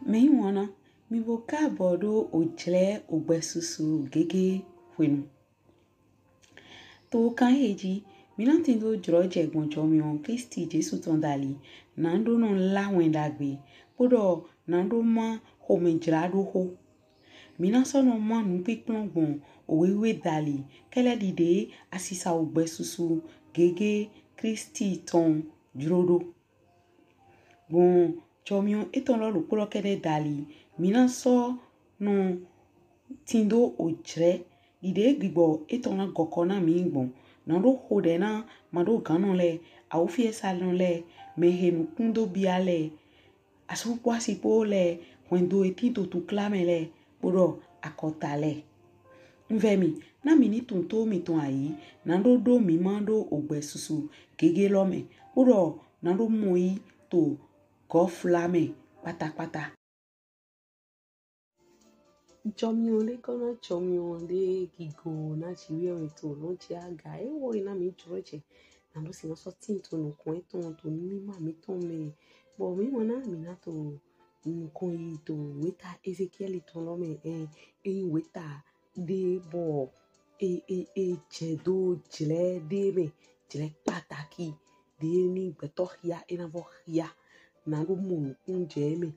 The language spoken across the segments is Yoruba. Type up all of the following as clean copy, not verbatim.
Me wana mi voka bodo ojle ogbesusu gege wenu. To kan heji mi nan tindo droje gonjo mi on Kristi Jesu tondali nando non la wendagbe podo nando ma ho me jrado ho. Mi nan sono ma nu pikplon bon owewe dali kele dide asisa ogbesusu gege Kristi ton drodo. Bon chomion eton lo lukuro kede dali mina so no tindo ojre ide gbibo eton na gokona mi bon na do hode na mado ganon le awufie salon le mehenu kundo biale asu kwasi po le wendo etito tu klame le podo akota le nvemi na mini tunto mi ton ayi na do mi mando ogbesusu gege lo me podo na do moi to go flame patapata. Chomion le kono chomion le gigo na chiwe to no chiaga e wo ina mi droje na do sino so tin to no kon to mi ma mi ton me bo mi mona mi na to kon yi to weta Ezekiel to lo me weta de bo chedo jle de me jle pataki de ni gbeto ya ina vo ya na go mu kunje me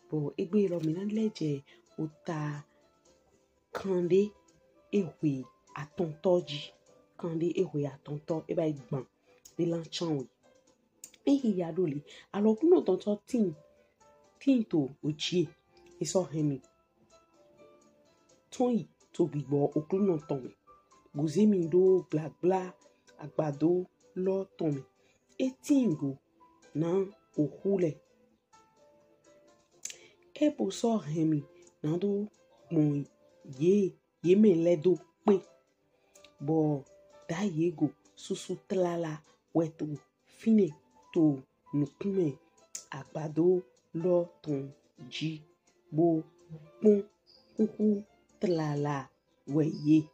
bo egbe lo mi na leje ota kande ewe atontoji kande ewe atonto e ba igban de lanchan we e ya dole alo kuno tonto tin to oji e so hemi ton yi to gbigbo okuno ton mi gozemi do bla bla agbado lo ton mi e tingo na ohule e po so hemi na do mo ye me ledo pe bo da yego susu tlala weto fine to nukume agbado lo ton ji bo pon kuku tlala weye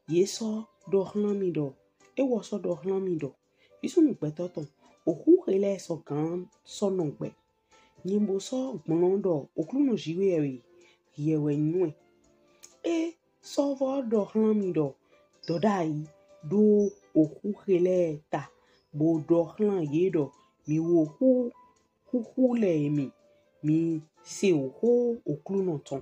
ye so do hlan mi do e wo so do hlan mi do isu nu pe toton ohu hele so kan so no gbe nyimbo so gbon do okunu jiwe ewe yewe nwe e so vo do hlan mi do dai do ohu hele ta bo do hlan ye do mi wo hu le mi se ohu okunu ton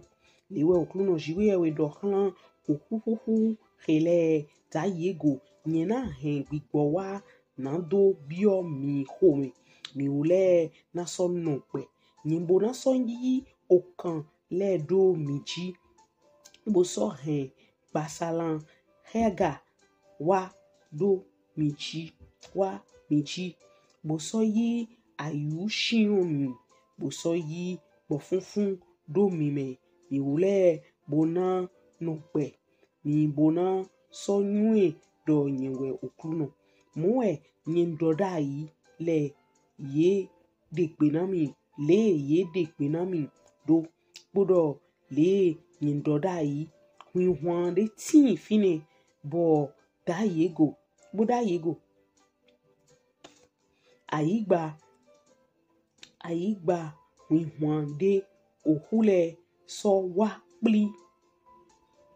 lewe okunu jiwe ewe do hlan ohu hele ta yego nyena hen gbigbo wa na do bio mi home mi ule na so no pe nyimbo na so yi okan le do mi ji bo so hen basalan hega wa do mi ji bo so yi ayushin mi bo so yi bo funfun do mi me mi ule bona no pe mi bona so nwe do nyewe okuno mo nyin do dai le ye de pe na mi le ye de pe na mi do podo le nyin do dai wi hwan de tin fine bo da yego ayigba wi hwan de ohule so wa pli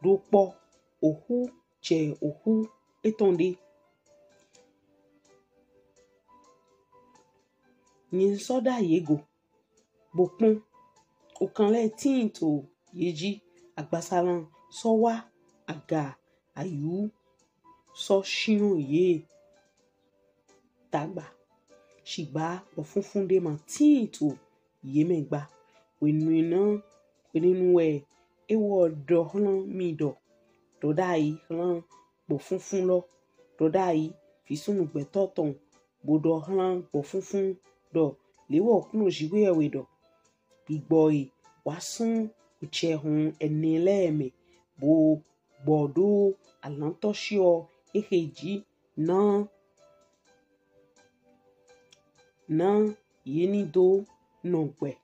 do po ohu che ohu etonde nyin so da yego bo pon okan le tin to yeji agbasalan so wa aga ayu so shiun ye tagba shigba bo funfun de ma tin to ye megba wenu we e wo do hlan mi do dai hlan bo funfun lo do dai fi sunu gbe toton bo do hlan bo funfun do lewo kunu jiwe ewe do gbigbo wasun uche hun enile me bo bodo alantoshio eheji na yeni do no gbe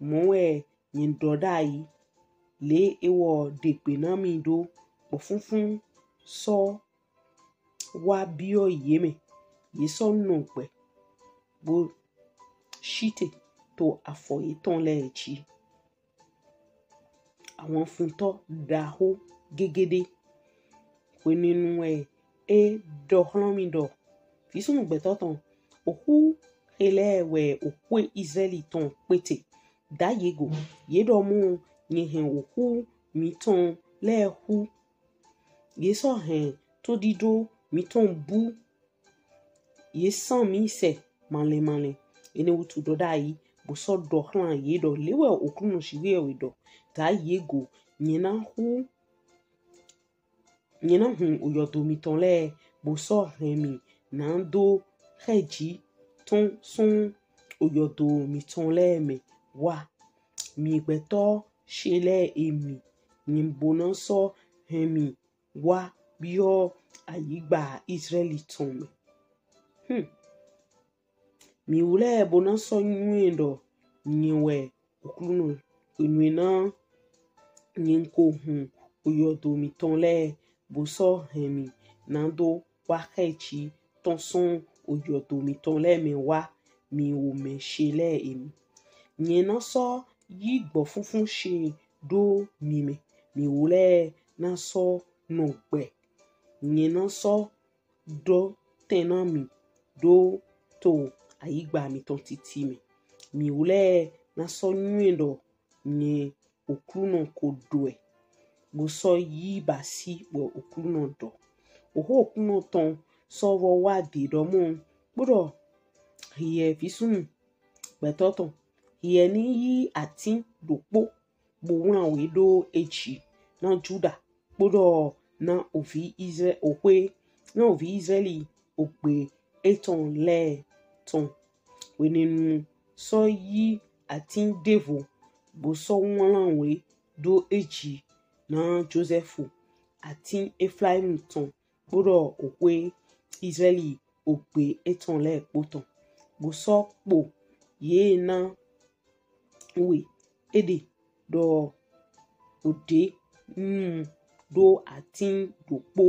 mo yin do dai le ewo de pe na mi do bo funfun so wa bio yeme ye so no gbe bo shite tó àfọ̀yé tán lẹ́ẹ̀jì àwọn funtọ́ dàhó gégédé pé nínú ẹ̀ dọ̀hlọ́mìdọ̀ físùn gbẹ̀tọ̀tàn òkú ẹlẹ́wẹ̀ òkú Israẹli tán pété dáyégò yédọ̀ mú yẹ̀hẹ̀ òkú mi tán lẹ́ẹ̀hú yésọ̀ hẹ̀ tó dídó mi tán bú yésàn mi sẹ̀ malẹ̀malẹ̀ ẹni wùtú dọ́dá yìí bùsọ̀ dọ̀hlán yédọ̀ léwẹ̀ òkú nù síwé ẹ̀wẹ̀dọ̀ dáyégò nyina hu òyọ̀dọ̀ mi tán lẹ́ẹ̀ bùsọ̀ hẹ̀mí náà dó hẹ̀jì tán sún òyọ̀dọ̀ mi tán lẹ́ẹ̀mẹ̀ wá mi gbẹ̀tọ̀ ṣe lẹ́ẹ̀mí nyìnbóná sọ hẹ̀mí wá bíọ́ àyígbà Israẹli tán mẹ̀ mi wúlẹ̀ bóná sọ nyúẹ̀ dọ̀ nyìwẹ̀ òkúlùnù ìnùẹ̀ náà nyìnkó òyọ̀dọ̀ mi tán lẹ́ẹ̀ bùsọ̀ hẹ̀mí náà dó wá hẹ̀jì tán sún òyọ̀dọ̀ mi tán lẹ́ẹ̀mẹ̀ wá mi ò mẹ̀ ṣe lẹ́ẹ̀mí nyìn náà sọ yí gbọ̀ funfun ṣe dó mi mẹ̀ mi wúlẹ̀ náà sọ nù gbẹ̀ nyìn náà sọ dọ́ tẹ̀nà mi dó tó àyígbà mi tán títí mi wúlẹ̀ náà sọ nyúẹ̀ dọ̀ nyìn òkúlùnù kò dọ̀ ẹ̀ bùsọ̀ yí bà sí wọ̀ òkúlùnù dọ̀ òhó òkúlùnù tán sọ̀rọ̀ wá dé dọ́mú gbọ́dọ̀ hìyẹ̀ físùn gbẹ̀tọ̀tàn hìyẹ̀ ní yí àti dòpó gbòwúràn àwẹ̀ dó èjì náà Júdà gbọ́dọ̀ náà òfin Israẹli òpè ètàn lẹ́ẹ̀tàn wẹ̀ nínú sọ yí àti dèvò bùsọ̀ wọn àwẹ̀ dó èjì náà Jósẹ́fù àti Efraimu tán gbọ́dọ̀ òpè Israẹli òpè ètàn lẹ́ẹ̀pọ̀ tán bùsọ̀ pò yé náà wẹ̀ èdè dọ̀ òde dó àti dòpó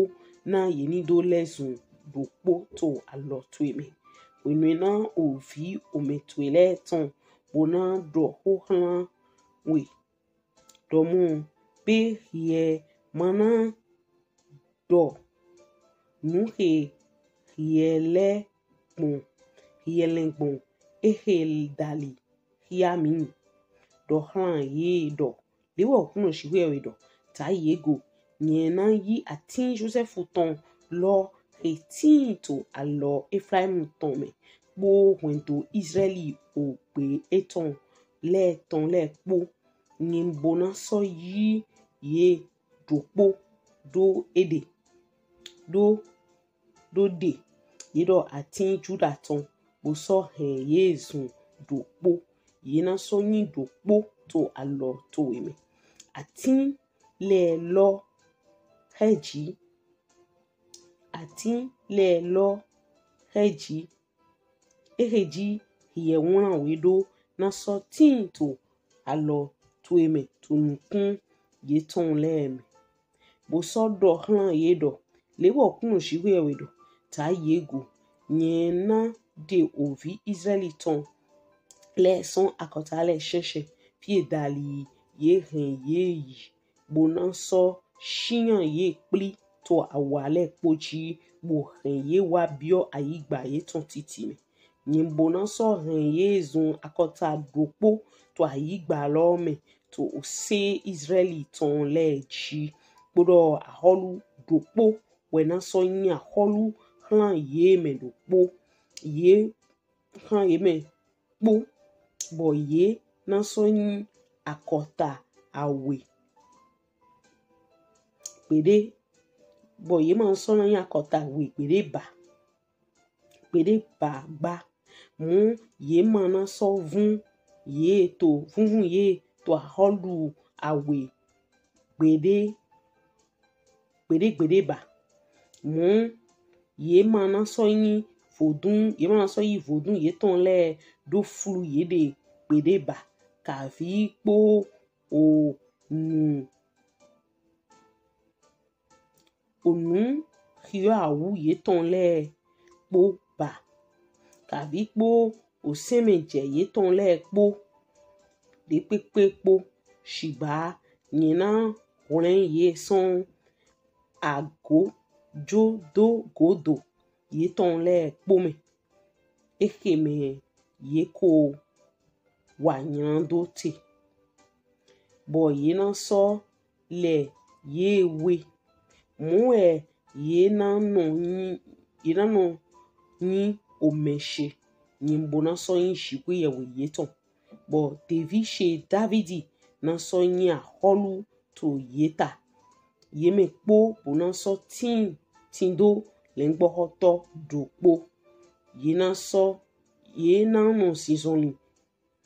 náà yé ní dó lẹ́sùn dòpó tó àlọ́ tó èmẹ̀ ònùẹ̀ náà òfì òmẹ̀tò ẹlẹ́tàn bóná dọ̀ ó hàn wẹ̀ dọ̀mú pé yẹ mọ́nà dọ̀ nùhè yẹlẹ́gbọ̀n ehèldàlì yàmí dọ̀hlán yé dọ̀ léwọ̀ òkúnù síwé ẹ̀wẹ̀dọ̀ táyégò nyìn náà yí àti Jósẹ́fù tán lọ ètí tó àlọ́ Efraimu tán mẹ̀ gbóhùndò Israẹli òpè ètàn lẹ́ẹ̀pọ̀ nyìnbóná sọ yí yé dòpó dó èdè dó dè yédọ̀ àti Júdà tán bùsọ̀ hẹ̀ yé zùn dòpó yé náà sọ yín dòpó tó àlọ́ tó èmẹ̀ àti lẹ́ẹ̀ lọ hẹ̀jì ehèjì hìyẹ̀ wọ́n àwẹ̀ dó náà sọ tíì tó àlọ́ tó èmẹ̀ tó nùkún yé tán lẹ́ẹ̀mẹ̀ bùsọ̀ dọ̀ hàn yé dọ̀ léwọ̀ kúnù síwé ẹ̀wẹ̀dọ̀ táyégò nyìn náà dé òvi Israẹli tán lẹ́ẹ̀sán àkọ́tàlẹ̀ ṣẹ̀ṣẹ̀ fìdálì yé hẹ̀ yé yìí gbóná sọ ṣíyàn yé pli tó àwàlẹ̀ kpọ́jì bò hẹ̀ yé wá bíọ́ àyígbà yé tán títì mẹ̀ nyìnbóná sọ hẹ̀ yé zùn àkọ́tà dòpó tó àyígbà lọ́mẹ̀ tó òsè Israẹli tán lẹ́ẹ̀jì gbọ́dọ̀ àhọ́lù dòpó wẹ̀ náà sọ yín àhọ́lù hàn yé mẹ̀ dòpó yé hàn yé mẹ̀ kpó bọ̀ yé náà sọ yín àkọ́tà àwẹ̀ pèdé bọ̀ yé máa sọ yín àkọ́tà àwẹ̀ pèdé bà gbá mú yé máa náà sọ vún yé tó vúnvún yé tó àhọ́lù àwẹ̀ gbèdé bà mú yé máa náà sọ yín fòdún yé tán lẹ́ẹ̀ dó fúlù yé dè gbèdé bà kàfi kpó ònú hìọ́ àwù yé tán lẹ́ẹ̀ kpó bà kàfi kpó o seme je ye ton le po de pepe po shiba nyina ren ye son ago jo do godo ye ton le po me eke me ye ko wa nyan do te bo ye na so le ye we mo ye na no ni o meshe ni mbona so yin shikwe ye we ye ton bo David she Davidi na so yin a holu to yeta ye me po bona so tin do le ngbo hoto do po ye na no season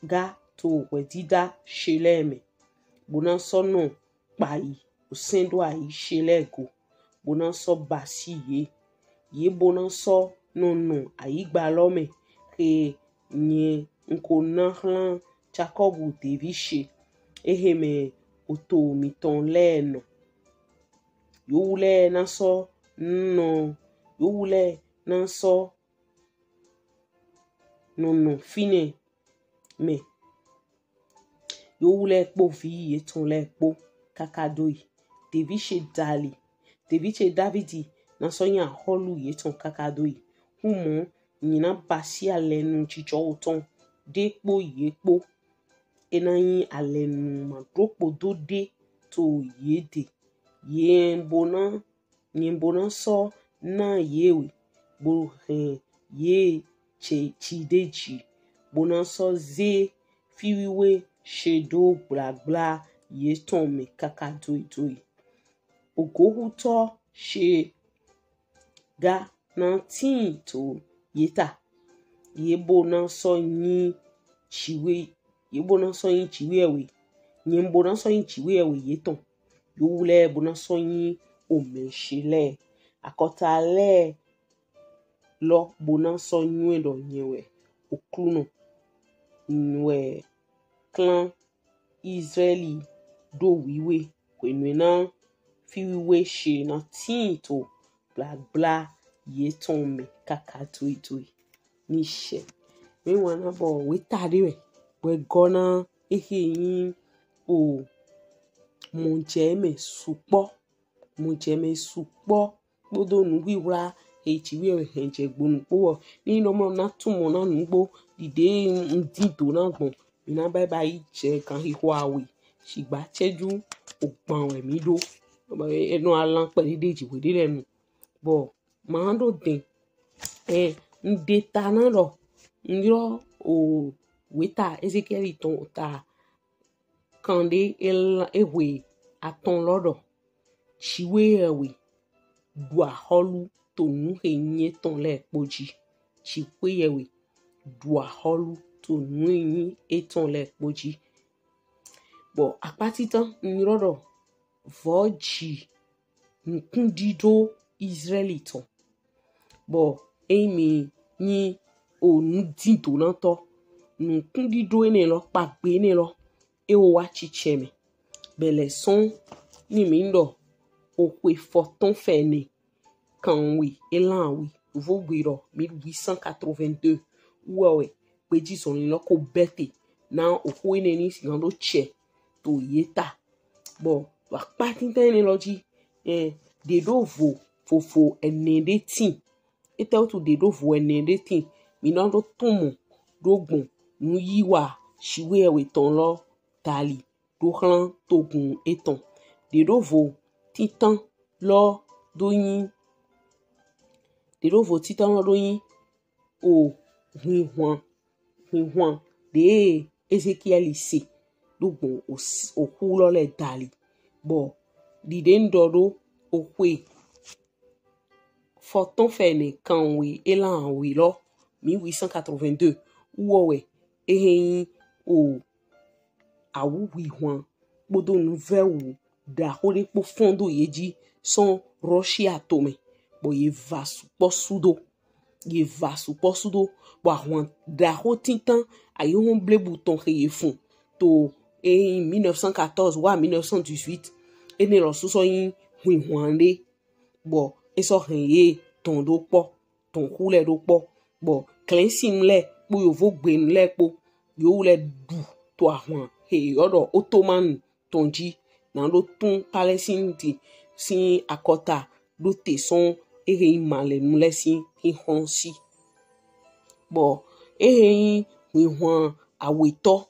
ga to wedida sheleme bona so no pai o sendo ai shelego bona so basi ye bona so no aigba lome ke nye nko na hlan Jacob David eheme oto miton le no yo le na so no yo le na so no fine me yo le po vi ye ton le po kakadoi David she Davidi na so yan holu ye ton kakadoi humo nyina basi alenu chicho oton de po ye po enayin alenu ma dropo do de to ye de ye mbona so na yewe bo ye chideji bona so ze fiwiwe shedo blagla ye ton me kakadoi ogohuto she ga na tin to yeta ye bona so yin chiwe ewe ye bona so yin chiwe ewe ye ton yo le bona so yin o meshile akota le lo bona so yin lo nyewe okruno nwe clan Israeli do wiwe kwenwe na fiwiwe she na tin to bla ye ton me kakadoi ni she me wana bo we tade we gona ehe yin o mo je me supo gbodo nugbiwra echiwe enje gbonu po ni no mo na tumo na nugbo dide ndito na gbon mi na bye je kan hiwawe shigba cheju ogban we mi do enu alan pe deji we de nu bo ma do den ndeta na ro nro o weta Ezekiel ton ta kande ewe aton lodo chiwe ewe dua holu to nu enye ton le poji chiwe ewe dua holu to nu enye eton le poji bo apati tan nro voji nkundido Israelite bo emi ni onu dinto na to nkundido ene lo pagbe ene lo ewo wa chicheme bele son ni mi ndo okwe forton fene kanwi elanwi vogbiro 1882 uwe peji son lo ko bete na okwe ene ni sigando che to yeta bo wa patinta ene lo ji de do fofo enede tin ete otu de do vo enede tin mi na do tomo dogbon nu yiwa shiwe ewe ton lo tali do hlan togun eton de do vo titan lo doyin o hwihwan de Ezekiel se dogbon o hu lo le tali bo dide ndodo okwe forton fene kanwe elan we lo 1882 uwe ehin o awu hwihwan gbodo nouveau da hole po fondo yeji son roshi atome bo ye va supo sudo bo ahwan da ho tintan ayo hon ble bouton ke ye fun to en 1914 wa 1918 ene lo so yin hwihwan le bo eso hen ye ton do po ton kule do po bo cleansing le po yo vo gbe le po yo le du to ahwan he odo Ottoman tonji na do tun Palestine ti si akota do te son ehe male nule si hi honsi bo ehe wi hwan aweto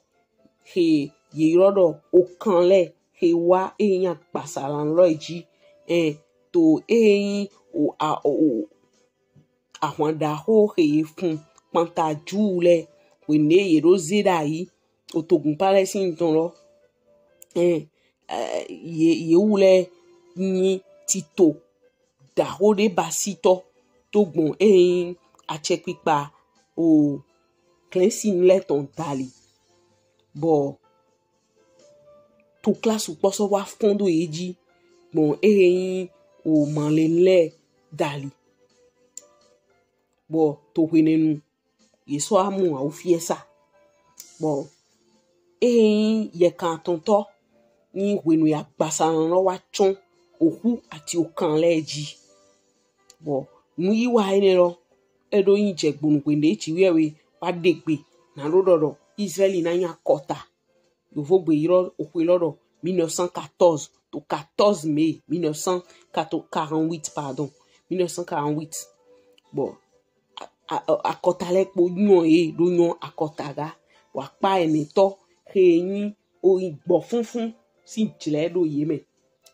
he ye rodo okanle he wa eyan pasalan loji to ehin o ahwanda ho he fun panta jule we ne ye rozida yi otogun Palestine ton lo ye wule ni tito da ho de basito togbon achepipa o cleansing le ton dali bo to class poso wa fondo eji bon o manlenle dali bo to wenenu yeso amu a fiesa bo ye kan tonto ni wenu ya gbasan lo wa chon ohu ati okan leji bo nu yi wa ene lo edo yin jegbonu kwende chi wewe wa degbe na rododo Israeli na nya kota yo vo gbe iro okwe lodo 1914 to 14 mai 1948 pardon 1948 bo akota le po nyon do nyon akota ga wa pa ene to yin o igbo funfun si jile do yeme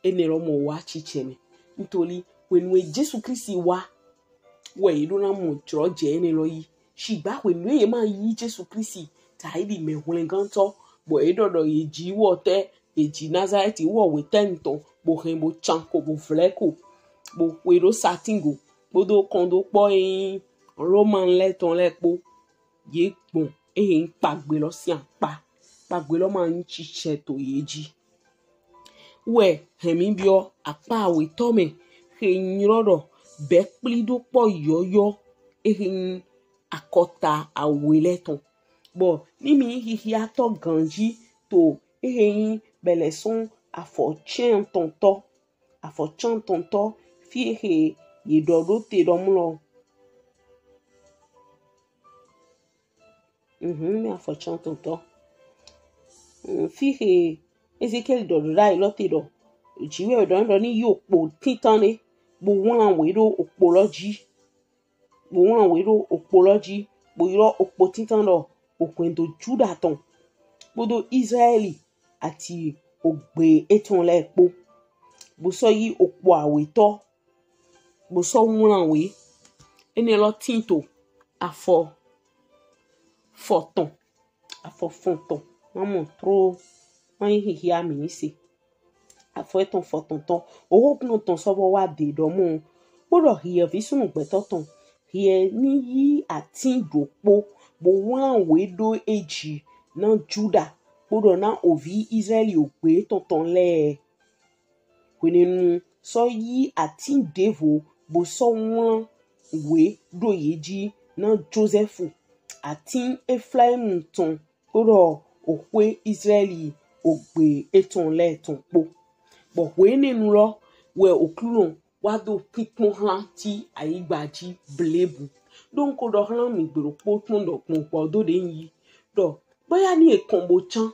ene ro mo wa chicheme nítorí when we Jesu Kristi wa we do na mo jro je ene lo yi shigba when we ma yi Jesu Kristi ta ibi me hulen ganto bo edodo ye ji wo te eji Nazareth wo we tento bo hen bo chanko bo fleko bo we do satingo bo do kondo po Roman le ton le po ye gbon pagbe lo si anpa pagbe lo ma n chiche to yeji we hemi bio apa we tome he nrodo be plido po yoyo akota awele ton bo ni mi hihi ato ganji to beleson afochan tonto fi he ye dodo te domlo me afochan tonto fi he Ezekiel dodo dai lo te do jiwe do ni yopo titane bo won we do opology bo iro opo titan do okwendo Juda ton bodo Israeli ati ogbe eton le po bo so yi opo aweto bo so won we ene lo tinto afo fonton maman trop wan hi ami ni se afo eton fonton o kun ton so bo wa de do mo bodo hi vi sunu gbe toton hi ni yi atin dopo bo wan we do eji na Juda bodo na ovi Israeli ogbe tonton le wenenu so yi atin devo bo so wan we do yeji na Joseph atin Ephraim ton bodo okwe Israeli ogbe eton le ton po bo wenenu lo we okulon wa do pipon han ti ayigbaji blebu donc do han mi gbero po ton do pon do de yi do boya ni ekonbo chan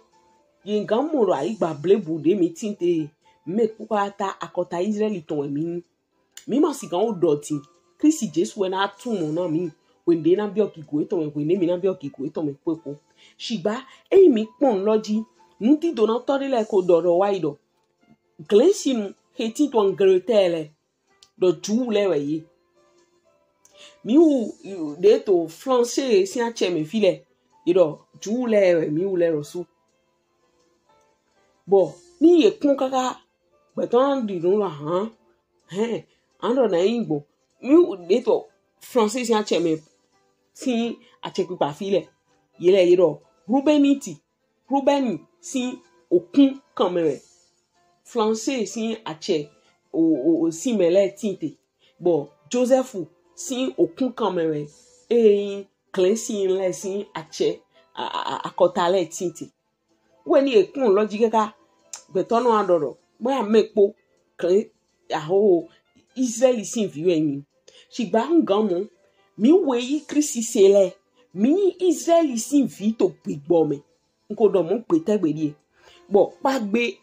ye gan mo ro ayigba blebu de mi tinte me pupata akota Israeli ton mi ma si gan o doti Kristi Jesu we na tun mo na mi when de na bi okigo eton we mi na bi okigo eton me pepo shigba mi pon loji nuti do na tori le ko do ro waido Glensin heti to Angleterre do jule we yi mi u de to français si a che me file ido jule we mi u le rosu bo ni ye kun kaka beton di don la ando na ingbo mi u de to français si a che me si a che pa file yele ido Rubeni si okun kamere français si ache o si mele tinte bo Joseph si okun kamere cleansing le si ache akota le tinte we ni ekun logique ka betono adoro boya mepo kle aho Israeli si viwe mi shigba ngamo mi we yi Kristi sele mi Israel sin vito pigbome nko do mo pe tegbedi bo pa gbe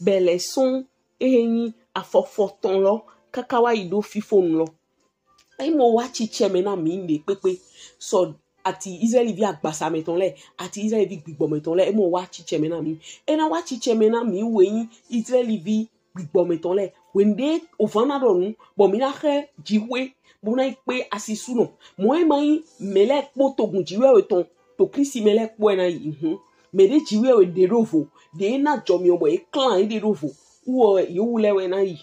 bele son yin afofoton lo kakawa ido fifon lo mo wa chiche me na mi le pepe so ati Israel vi agbasa meton le ati Israel vi gbigbo meton le mo wa chiche me na mi na wa chiche me na mi we Israel vi gbigbo meton le wende ofana do nu bo mi na he jiwe bo na pe asisu no mo e mai melek po to gun jiwe weton to krisi melek po na yi me de jiwe we de rovo de na jomi obo e clan de rovo wo yo wule we na yi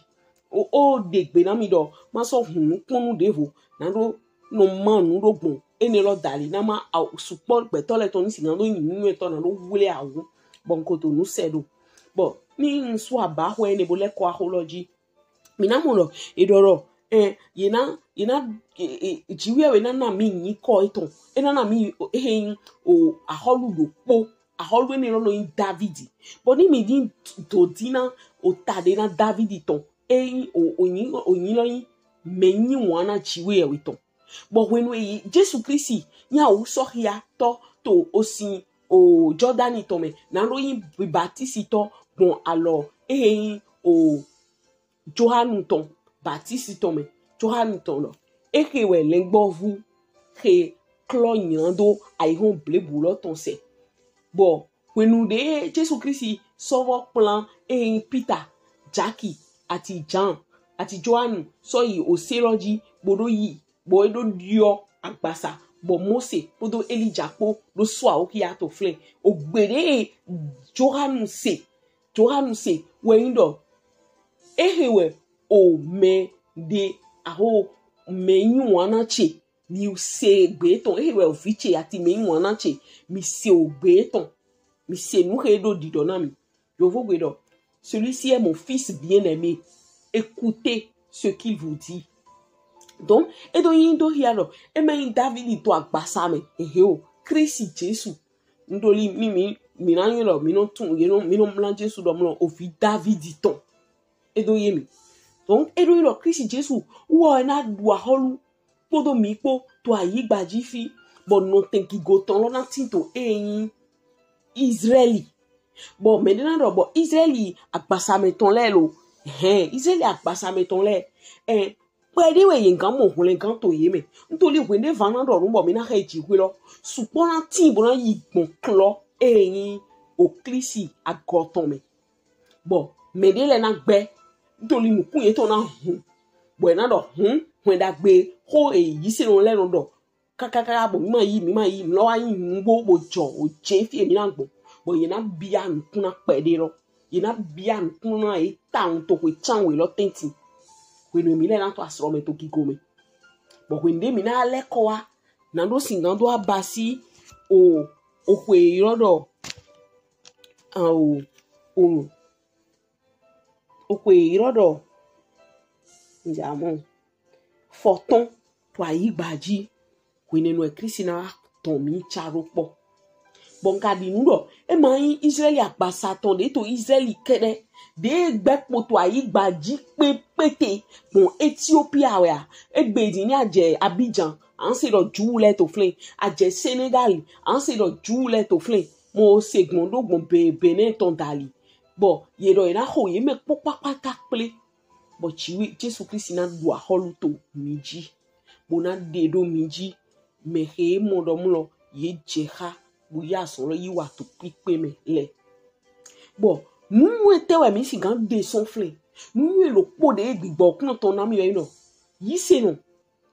o de gbe na mi do ma so kunu devo na do no manu do gbon ene lo dali na ma support pe to le to ni sigan do yin nu to na do wule awu bon ko to nu sedo bo ni nso aba ho ene bo le ko ahology mi na mo lo idoro yena jiwe we na mi yin ko iton na mi o aholudo po aholu ene lo yin David bo ni mi din to dina o tade na David ton oyin lo yin menyi wana jiwe we ton but when we Jesus Christ nya o so hia to osin o Jordan to me na ro yin baptiste to bon alors o Johannu ton baptiste to me Johannu ton lo ke we lengbo vu ke klonyando ai hon blebu lo ton se bon when we Jesus Christ so plan Peter Jackie ati Jean ati Johannu so yi o seroji bodo yi bo edo dio agbasa bo Mose podo Elijah po do so a okia to flen ogbere Johannu se we indo ehewe o me de aho me nwana che mi se gbeton ehewe o fiche ati me nwana che mi se o gbeton mi se nu hedo didona mi yo vo gbedo celui-ci est mon fils bien-aimé écoutez ce qu'il vous dit. Donc, et donc, il doit y aller. Et mais David to agbasa me. O Christ Jésus. Ndoli mi nanyo lo mi non tun ye non mi non blan Jésus do mo o fi David ton. Et donc yemi. Donc, et donc lo Christ Jésus wo na dua holu podo mi po to ayi gbaji fi but no think go ton lo na tin to Israeli. Bon, maintenant do bo Israeli agbasa me ton le lo. Israeli agbasa me ton le. Pwede we yengan mo hulen kan to yeme ntoli wende vanan do rumbo mi na heji hwelo supona tin bona yigbon klo o klisi agoton me bo medele na gbe ntoli mu kunye to na bo na do wenda gbe ho yisi no le no do kakaka bo mi ma yi lo wa yin ngbo bo jo o je fi emi na gbo bo yena bia nkuna pede ro yena bia nkuna e taun to ko chanwe lo tenti when we mile na to asrome to kigome but when they mina lekoa na do singando abasi o kwe irodo o kwe irodo njamo forton to ayigbaji when no Christ na ton mi charopo bonka di nudo e mai Israeli agbasa ton de to Israeli kede de gbepo to ayigbaji pepete bon Ethiopia we egbedi ni aje Abidjan an se do jule to flen aje Senegal an se do jule to flen mo segmondo gbon Benin ton dali bo ye do ina ho ye me popapata ple bo chiwi Jesus Christ na do aholu to miji bona de do miji me he mo do mlo ye jeha buya solo yi wa to pipe me le bo nu etewe mi si gan de son flen nu lo po de gbigbo kun ton na mi yo ino yi se no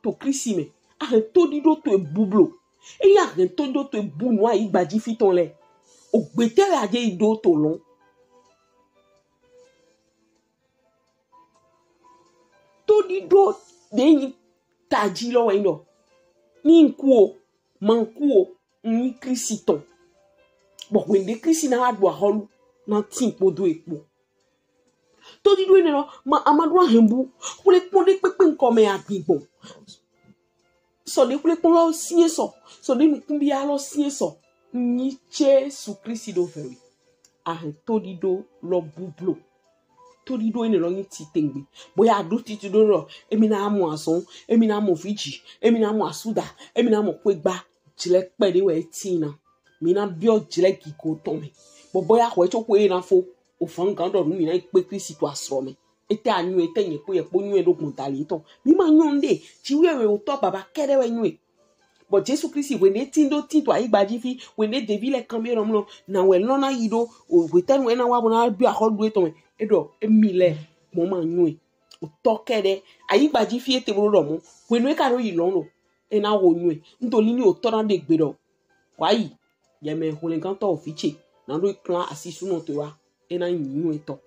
to krisi me a to dido to bublo e ya to dido to bunu ayi gbaji fi ton le ogbetere aje ido to lon to dido de taji lo we ino ni nku manku ni krisi ton bo when de krisi na adwa holu na tin podo epo to di do ene no ma amadu ahembu kule pon de pepe nko me agbigbo so de kule pon lo sie so de nku bia lo sie so ni Jesu Christ do very to di do lo bublo to di do ene lo ni ti tengbe boya adu ti do ro emi na amu ason emi na amu fiji emi na amu asuda emi na amu kwegba jile pede we tina mina bio jile kiko tome bo boya ko echo ko e na fo o fan kan do mi na pe Kristi to asro me ete anyu ete yen po ye po nyu e do kuntali to mi ma nyonde ti we o to baba kede we nyu but Jesus Kristi we ne tindo tinto ai gbaji fi we ne devile kambe romlo na we lona yido o we ten we na wa bona bi akodu e to me edo emile mo ma nyu o to kede ai gbaji fi ete bro romo we no e ka ro yi lon lo e na wo nyu ntoli ni o to na de gbe do wai ye me hulen kan to fiche na do plan asisu no to wa e na nyu e to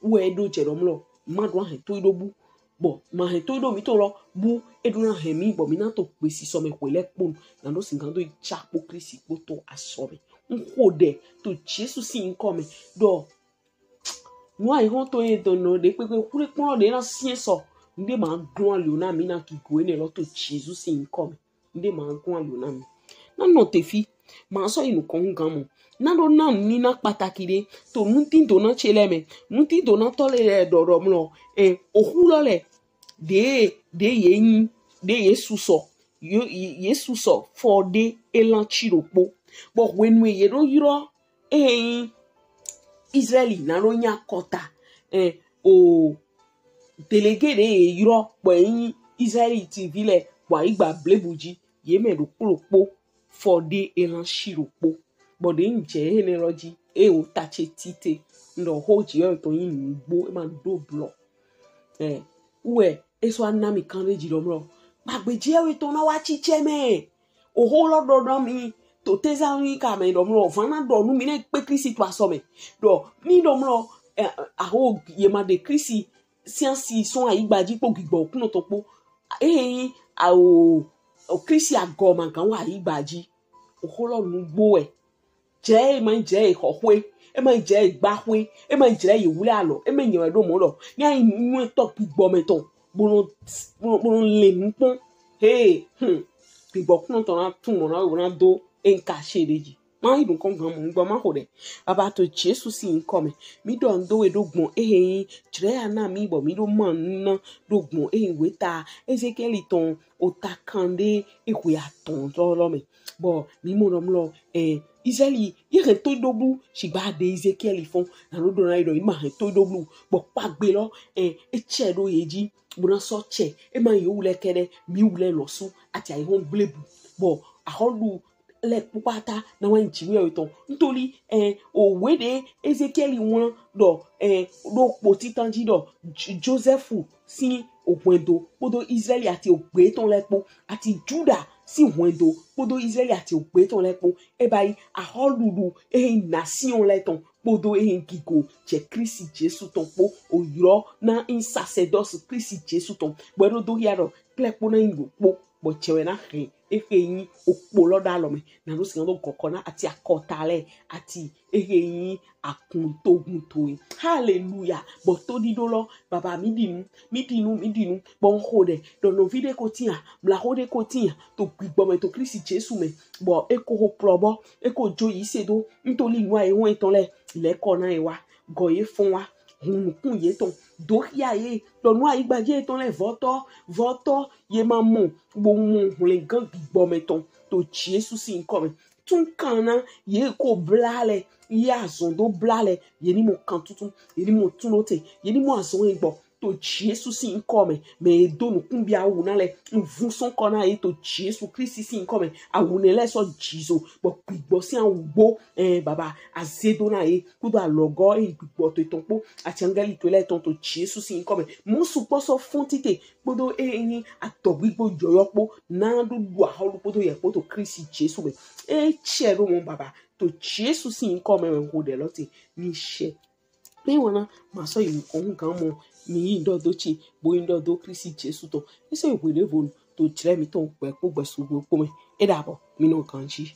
we do je romlo ma do han to idobu bo ma he to do mi to lo bu eduna he mi bo mi na to pe si so me kwele pon na do sinkan do chapo Kristi po to asobe nko de to Jesus sin come do no ai hon to e do no de pe kure pon de na sin so nde ma glon le na mi na ki go ne lo to Jesus sin come nde ma glon le na mi na no te fi ma so inu kon gan mo na do na ni na pataki de to muntin do na chele me muntin do na to le do ro mlo ohulo le de yin de Yesu so for de elan chiropo but when we yero yiro Israeli na ro nya kota o délégué de yiro bo yin Israeli TV le wa igba blebuji ye me do polopo for de elan chiropo but de nje energy o tache tite ndo hoji yo to yin gbo e ma do block we eso anami kan reji lomro magbeje we to na wa chiche me o holo do mi to teza mi ka me lomro fana do nu mi na pe Kristi to aso me do ni lomro aho ye ma de Kristi science son aigbaji po gigbo kuno to po o Kristi agoma kan wa aigbaji o holo nu gbo e je ma je hohwe e ma je igbahwe e ma je iwule alo e ma yen do mo lo ni ai nu to gigbo me to bono le npon gigbo kun to na tun mo na wo na do enka shedeji ma idun kon gan mo ngbo ma ho de baba to Jesus sin come mi do ndo we do gbon jire ana mi bo mi do mo na do gbon weta Ezekiel ton o takande e ku ya ton to lo me bo mi mo lo Israeli ye to dobu shigba de Ezekiel fon na lo do na ido ma to dobu bo pa gbe lo che do yeji bona so che e ma yo wule kede mi wule losu ati ai hon blebu bo aholu le pupata na wan jiwe oton ntori o wede Ezekiel won do po titanji do Joseph si okwendo podo Israeli ati ogbe ton lepo ati Judah si wendo podo Israeli ati ogbe ton lepo e bai aholu nation leton podo gigo je Kristi Jesu ton po oyro na in sacerdoce Kristi Jesu ton bodo do yaro klepo na ingo po bo chewe na efe yin opo loda lo me na no sin do kokona ati akotale ati yin akuntogun to hallelujah bo to dido lo baba mi dinu bon hode do no vide ko tia bla hode ko tia to gbigbo me to Kristi Jesu me bo eko ho probo eko joyi sedo ntoli nwa e won iton le ile ko na ewa goye fun wa kun ye ton do ya ye do nwa igbaje ton le voto ye ma mo bo mo le gan gbigbo me ton to Jesus sin come tun kana ye ko blale ye azon do blale ye ni mo kan tutun ye ni mo tun lote ye ni mo azon igbo to Jesus sin come me do no kun bia wu na le nvun son kona e to Jesus Kristi sin come awune le so jizo bo gbigbo si an ugbo baba azedo na e kudo alogo gbigbo to itonpo ati angeli to le ton to Jesus sin come mo supo so fontite bodo yin atogbigbo joyopo na do du aholu bodo ye to Kristi Jesus me chero mo baba to Jesus sin come we ho de loti ni she pe wona ma so yin ohun kan mo mi ndo dochi bo ndo do Kristi Jesu to ese we de von to jire mi to pe po gbesu gbo me e dabo mi no kan chi